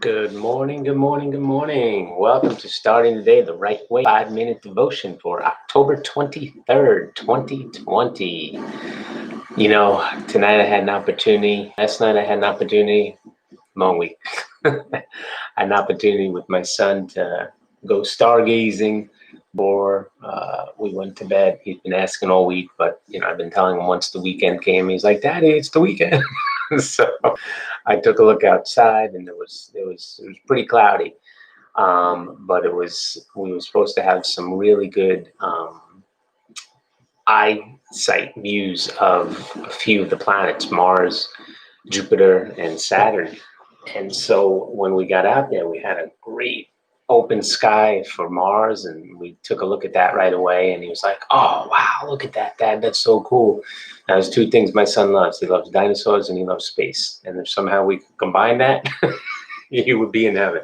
Good morning, good morning, good morning. Welcome to Starting the Day the Right Way 5-minute devotion for October 23rd, 2020. Tonight I had an opportunity. Last night I had an opportunity. Long week. I had an opportunity with my son to go stargazing before we went to bed. He's been asking all week, but I've been telling him once the weekend came, he's like, "Daddy, it's the weekend." So I took a look outside, and it was pretty cloudy. But we were supposed to have some really good eyesight views of a few of the planets, Mars, Jupiter, and Saturn. And so when we got out there, we had a great open sky for Mars, and we took a look at that right away. And he was like, "Oh, wow, look at that, Dad. That's so cool." Now, there's two things my son loves. He loves dinosaurs and he loves space. And if somehow we could combine that, he would be in heaven.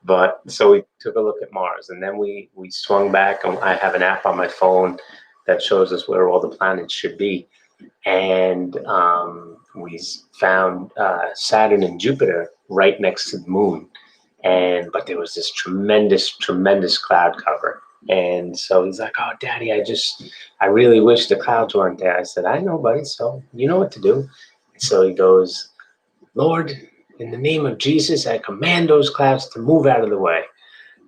But so we took a look at Mars, and then we swung back, and I have an app on my phone that shows us where all the planets should be. And we found Saturn and Jupiter right next to the moon. But there was this tremendous cloud cover. And so he's like, "Oh, Daddy, I really wish the clouds weren't there." I said, "I know, buddy, so you know what to do." So he goes, "Lord, in the name of Jesus, I command those clouds to move out of the way."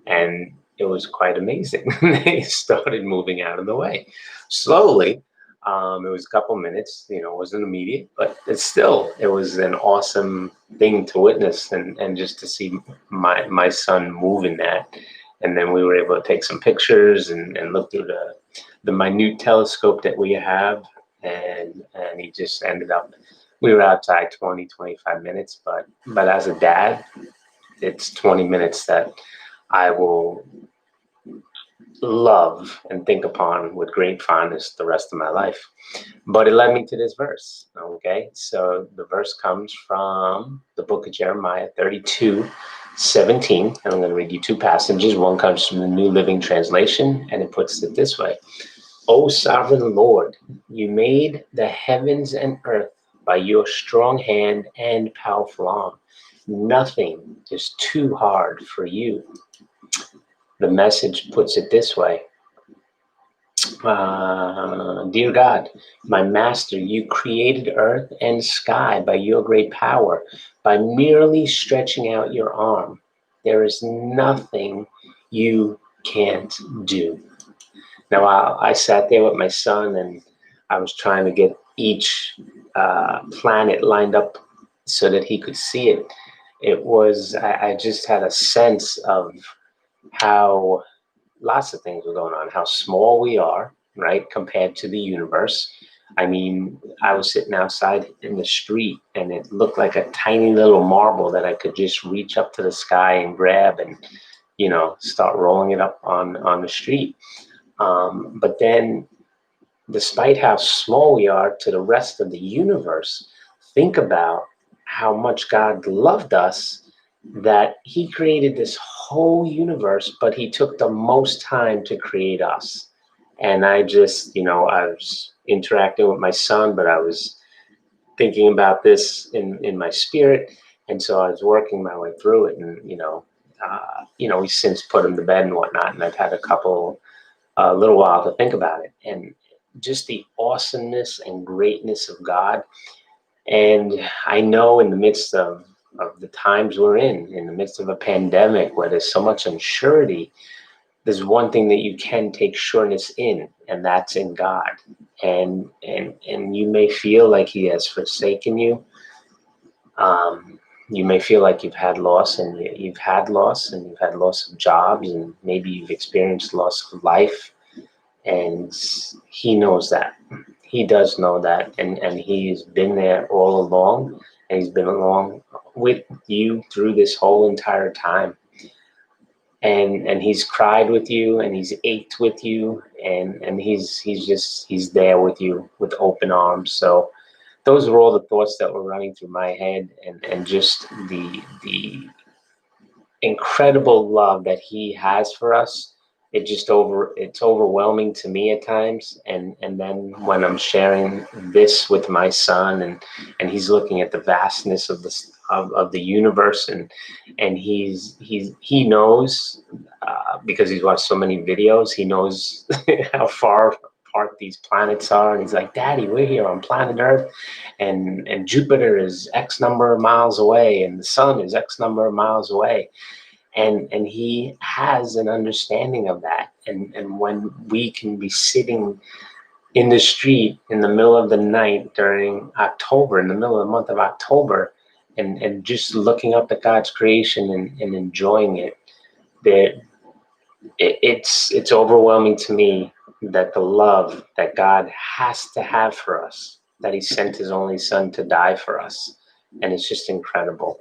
And it was quite amazing. They started moving out of the way slowly. It was a couple minutes, it wasn't immediate, but it was an awesome thing to witness, and just to see my son move in that. And then we were able to take some pictures and look through the minute telescope that we have. And he just ended up, we were outside 25 minutes, but as a dad, it's 20 minutes that I will love and think upon with great fondness the rest of my life. But it led me to this verse. Okay, so the verse comes from the book of Jeremiah 32:17. And I'm going to read you two passages. One comes from the New Living Translation, and it puts it this way: "O sovereign Lord, you made the heavens and earth by your strong hand and powerful arm. Nothing is too hard for you." The Message puts it this way: "Dear God, my master, you created earth and sky by your great power, by merely stretching out your arm. There is nothing you can't do." Now, I sat there with my son, and I was trying to get each planet lined up so that he could see it. I just had a sense of how lots of things were going on, how small we are, right, compared to the universe. I mean, I was sitting outside in the street, and it looked like a tiny little marble that I could just reach up to the sky and grab and, start rolling it up on the street. But then, despite how small we are to the rest of the universe, think about how much God loved us, that he created this whole universe, but he took the most time to create us. And I was interacting with my son, but I was thinking about this in my spirit. And so I was working my way through it, and, we since put him to bed and whatnot. And I've had a little while to think about it, and just the awesomeness and greatness of God. And I know in the midst of the times we're in the midst of a pandemic where there's so much unsurety, there's one thing that you can take sureness in, and that's in God. And you may feel like he has forsaken you. You may feel like you've had loss, and you've had loss, and you've had loss of jobs, and maybe you've experienced loss of life. And he knows that. He does know that, and he's been there all along, and he's been along with you through this whole entire time. And he's cried with you, and he's ached with you, and he's there with you with open arms. So those are all the thoughts that were running through my head, and just the incredible love that he has for us, it's overwhelming to me at times. And then when I'm sharing this with my son, and he's looking at the vastness of the universe, and he knows, because he's watched so many videos, he knows how far apart these planets are, and he's like, Daddy, we're here on planet Earth, and Jupiter is X number of miles away, and the sun is X number of miles away. And he has an understanding of that. And when we can be sitting in the street in the middle of the night during October, in the middle of the month of October, and just looking up at God's creation, and enjoying it, that it's overwhelming to me, that the love that God has to have for us, that he sent his only son to die for us. And it's just incredible.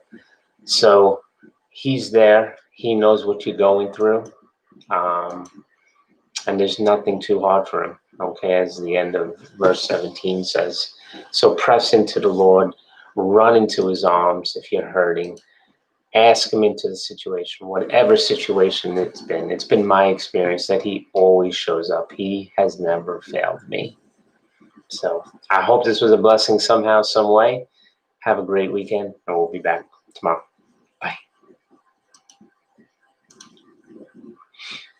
So he's there. He knows what you're going through. Um, and there's nothing too hard for him. Okay, as the end of verse 17 says. So press into the Lord, run into his arms if you're hurting. Ask him into the situation, whatever situation it's been. It's been my experience that he always shows up. He has never failed me. So I hope this was a blessing somehow, some way. Have a great weekend, and we'll be back tomorrow.